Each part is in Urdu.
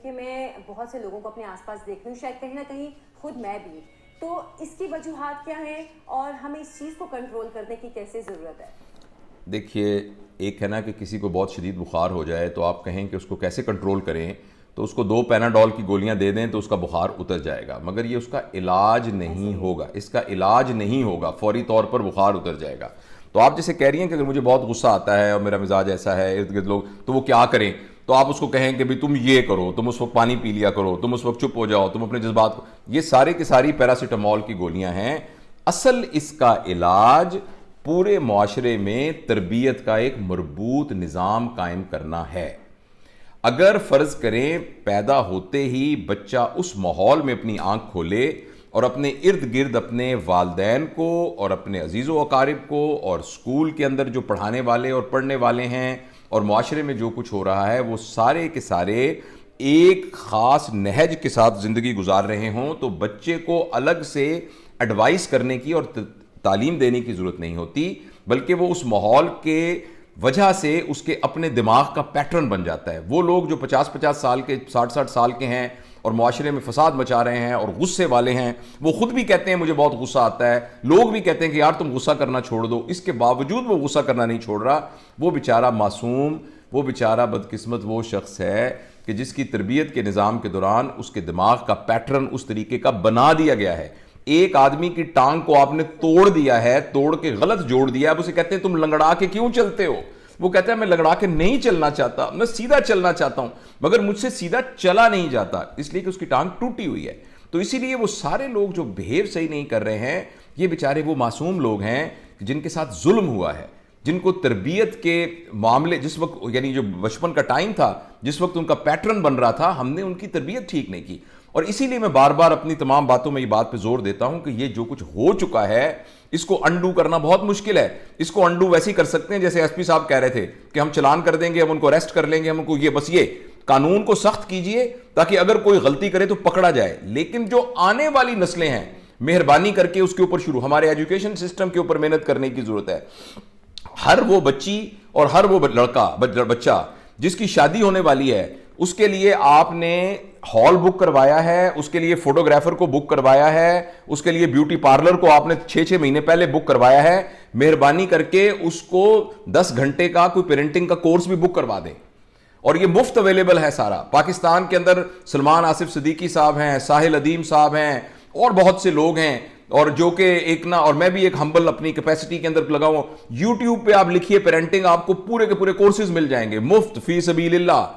کہ میں بہت سے لوگوں کو اپنے آس پاس دیکھتی ہوں، شاید کہیں نہ کہیں خود میں بھی، تو اس کی وجوہات کیا ہیں اور ہمیں اس چیز کو کنٹرول کرنے کی کیسے ضرورت ہے؟ دیکھیے، ایک ہے نا کہ کسی کو بہت شدید بخار ہو جائے تو آپ کہیں کہ اس کو کیسے کنٹرول کریں، تو اس کو 2 پیناڈول کی گولیاں دے دیں تو اس کا بخار اتر جائے گا، مگر یہ اس کا علاج نہیں ہوگا، اس کا علاج نہیں ہوگا، فوری طور پر بخار اتر جائے گا۔ تو آپ جیسے کہہ رہی ہیں کہ اگر مجھے بہت غصہ آتا ہے اور میرا مزاج ایسا ہے، ارد گرد لوگ، تو وہ کیا کریں؟ تو آپ اس کو کہیں کہ تم یہ کرو، تم اس وقت پانی پی لیا کرو، تم اس وقت چپ ہو جاؤ، تم اپنے جذبات کو، یہ سارے کی ساری پیراسیٹامول کی گولیاں ہیں۔ اصل اس کا علاج پورے معاشرے میں تربیت کا ایک مربوط نظام قائم کرنا ہے۔ اگر فرض کریں پیدا ہوتے ہی بچہ اس ماحول میں اپنی آنکھ کھولے اور اپنے ارد گرد اپنے والدین کو اور اپنے عزیز و اقارب کو اور اسکول کے اندر جو پڑھانے والے اور پڑھنے والے ہیں اور معاشرے میں جو کچھ ہو رہا ہے وہ سارے کے سارے ایک خاص نہج کے ساتھ زندگی گزار رہے ہوں، تو بچے کو الگ سے ایڈوائس کرنے کی اور تعلیم دینے کی ضرورت نہیں ہوتی، بلکہ وہ اس ماحول کے وجہ سے اس کے اپنے دماغ کا پیٹرن بن جاتا ہے۔ وہ لوگ جو 50 سال کے 60 سال کے ہیں اور معاشرے میں فساد مچا رہے ہیں اور غصے والے ہیں، وہ خود بھی کہتے ہیں مجھے بہت غصہ آتا ہے، لوگ بھی کہتے ہیں کہ یار تم غصہ کرنا چھوڑ دو، اس کے باوجود وہ غصہ کرنا نہیں چھوڑ رہا، وہ بیچارہ معصوم، وہ بیچارہ بدقسمت وہ شخص ہے کہ جس کی تربیت کے نظام کے دوران اس کے دماغ کا پیٹرن اس طریقے کا بنا دیا گیا ہے۔ ایک آدمی کی ٹانگ کو آپ نے توڑ دیا ہے، توڑ کے غلط جوڑ دیا ہے، اب اسے کہتے ہیں تم لنگڑا کے کیوں چلتے ہو؟ وہ کہتا ہے میں لنگڑا کے نہیں چلنا چاہتا، میں سیدھا چلنا چاہتا ہوں، مگر مجھ سے سیدھا چلا نہیں جاتا، اس لیے کہ اس کی ٹانگ ٹوٹی ہوئی ہے۔ تو اسی لیے وہ سارے لوگ جو بہیو صحیح نہیں کر رہے ہیں، یہ بیچارے وہ معصوم لوگ ہیں جن کے ساتھ ظلم ہوا ہے، جن کو تربیت کے معاملے جس وقت، یعنی جو بچپن کا ٹائم تھا، جس وقت ان کا پیٹرن بن رہا تھا، ہم نے ان کی تربیت ٹھیک نہیں کی۔ اور اسی لیے میں بار بار اپنی تمام باتوں میں یہ بات پہ زور دیتا ہوں کہ یہ جو کچھ ہو چکا ہے اس کو انڈو کرنا بہت مشکل ہے۔ اس کو انڈو ویسے ہی کر سکتے ہیں جیسے ایس پی صاحب کہہ رہے تھے کہ ہم چلان کر دیں گے، ہم ان کو اریسٹ کر لیں گے، ہم کو یہ بس یہ قانون کو سخت کیجئے تاکہ اگر کوئی غلطی کرے تو پکڑا جائے، لیکن جو آنے والی نسلیں ہیں مہربانی کر کے اس کے اوپر شروع، ہمارے ایجوکیشن سسٹم کے اوپر محنت کرنے کی ضرورت ہے۔ ہر وہ بچی اور ہر وہ لڑکا بچہ جس کی شادی ہونے والی ہے، اس کے لیے آپ نے ہال بک کروایا ہے، اس کے لیے فوٹوگرافر کو بک کروایا ہے، اس کے لیے بیوٹی پارلر کو آپ نے 6 مہینے پہلے بک کروایا ہے، مہربانی کر کے اس کو 10 گھنٹے کا کوئی پیرنٹنگ کا کورس بھی بک کروا دیں، اور یہ مفت اویلیبل ہے سارا پاکستان کے اندر۔ سلمان آصف صدیقی صاحب ہیں، ساحل ادیم صاحب ہیں، اور بہت سے لوگ ہیں، اور جو کہ ایک نہ، اور میں بھی ایک ہمبل اپنی کیپیسٹی کے اندر لگا ہوں، یوٹیوب پہ آپ لکھیے پیرنٹنگ، آپ کو پورے کے پورے کورسز مل جائیں گے مفت فی سبیل اللہ۔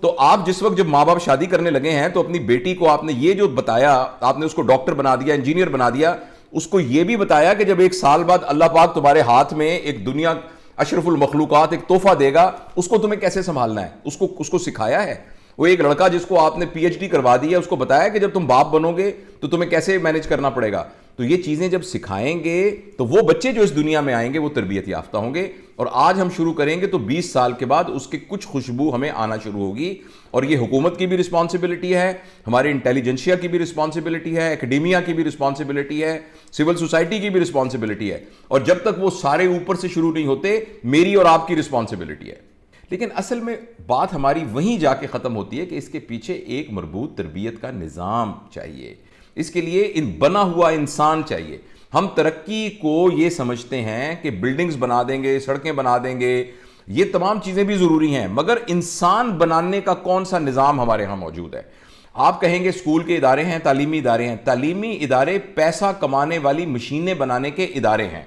تو آپ جس وقت جب ماں باپ شادی کرنے لگے ہیں تو اپنی بیٹی کو آپ نے یہ جو بتایا، آپ نے اس کو ڈاکٹر بنا دیا، انجینئر بنا دیا، اس کو یہ بھی بتایا کہ جب 1 سال بعد اللہ پاک تمہارے ہاتھ میں ایک دنیا اشرف المخلوقات ایک تحفہ دے گا، اس کو تمہیں کیسے سنبھالنا ہے، اس کو سکھایا ہے۔ وہ ایک لڑکا جس کو آپ نے پی ایچ ڈی کروا دی ہے، اس کو بتایا کہ جب تم باپ بنو گے تو تمہیں کیسے مینج کرنا پڑے گا۔ تو یہ چیزیں جب سکھائیں گے تو وہ بچے جو اس دنیا میں آئیں گے وہ تربیت یافتہ ہوں گے، اور آج ہم شروع کریں گے تو 20 سال کے بعد اس کی کچھ خوشبو ہمیں آنا شروع ہوگی۔ اور یہ حکومت کی بھی رسپانسبلٹی ہے، ہمارے انٹیلیجنشیا کی بھی رسپانسبلٹی ہے، اکیڈیمیا کی بھی رسپانسبلٹی ہے، سول سوسائٹی کی بھی رسپانسبلٹی ہے، اور جب تک وہ سارے اوپر سے شروع نہیں ہوتے میری اور آپ کی رسپانسبلٹی ہے۔ لیکن اصل میں بات ہماری وہیں جا کے ختم ہوتی ہے کہ اس کے پیچھے ایک مربوط تربیت کا نظام چاہیے، اس کے لیے بنا ہوا انسان چاہیے۔ ہم ترقی کو یہ سمجھتے ہیں کہ بلڈنگز بنا دیں گے، سڑکیں بنا دیں گے، یہ تمام چیزیں بھی ضروری ہیں، مگر انسان بنانے کا کون سا نظام ہمارے ہاں موجود ہے؟ آپ کہیں گے اسکول کے ادارے ہیں، تعلیمی ادارے ہیں، تعلیمی ادارے پیسہ کمانے والی مشینیں بنانے کے ادارے ہیں۔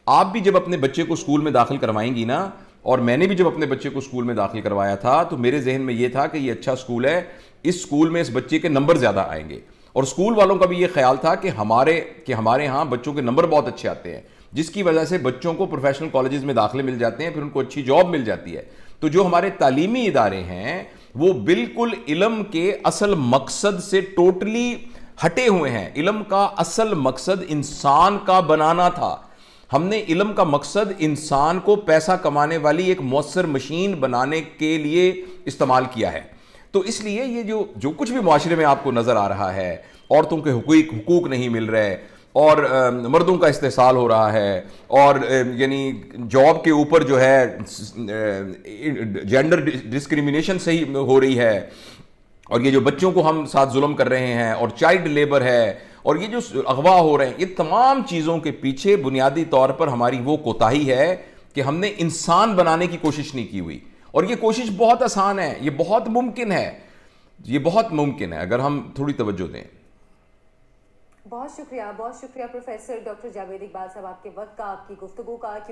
آپ بھی جب اپنے بچے کو اسکول میں داخل کروائیں گی نا، اور میں نے بھی جب اپنے بچے کو اسکول میں داخل کروایا تھا تو میرے ذہن میں یہ تھا کہ یہ اچھا اسکول ہے، اس اسکول میں اس بچے کے نمبر زیادہ آئیں گے، اور اسکول والوں کا بھی یہ خیال تھا کہ ہمارے ہاں بچوں کے نمبر بہت اچھے آتے ہیں، جس کی وجہ سے بچوں کو پروفیشنل کالجز میں داخلے مل جاتے ہیں، پھر ان کو اچھی جاب مل جاتی ہے۔ تو جو ہمارے تعلیمی ادارے ہیں وہ بالکل علم کے اصل مقصد سے ٹوٹلی ہٹے ہوئے ہیں۔ علم کا اصل مقصد انسان کا بنانا تھا، ہم نے علم کا مقصد انسان کو پیسہ کمانے والی ایک مؤثر مشین بنانے کے لیے استعمال کیا ہے۔ تو اس لیے یہ جو کچھ بھی معاشرے میں آپ کو نظر آ رہا ہے، عورتوں کے حقوق نہیں مل رہے، اور مردوں کا استحصال ہو رہا ہے، اور یعنی جاب کے اوپر جو ہے جینڈر ڈسکریمنیشن صحیح ہو رہی ہے، اور یہ جو بچوں کو ہم ساتھ ظلم کر رہے ہیں اور چائلڈ لیبر ہے اور یہ جو اغوا ہو رہے ہیں، یہ تمام چیزوں کے پیچھے بنیادی طور پر ہماری وہ کوتاہی ہے کہ ہم نے انسان بنانے کی کوشش نہیں کی ہوئی. اور یہ کوشش بہت آسان ہے، یہ بہت ممکن ہے، یہ بہت ممکن ہے اگر ہم تھوڑی توجہ دیں. بہت شکریہ پروفیسر ڈاکٹر جاوید اقبال صاحب، آپ کے وقت کا، آپ کی گفتگو کا.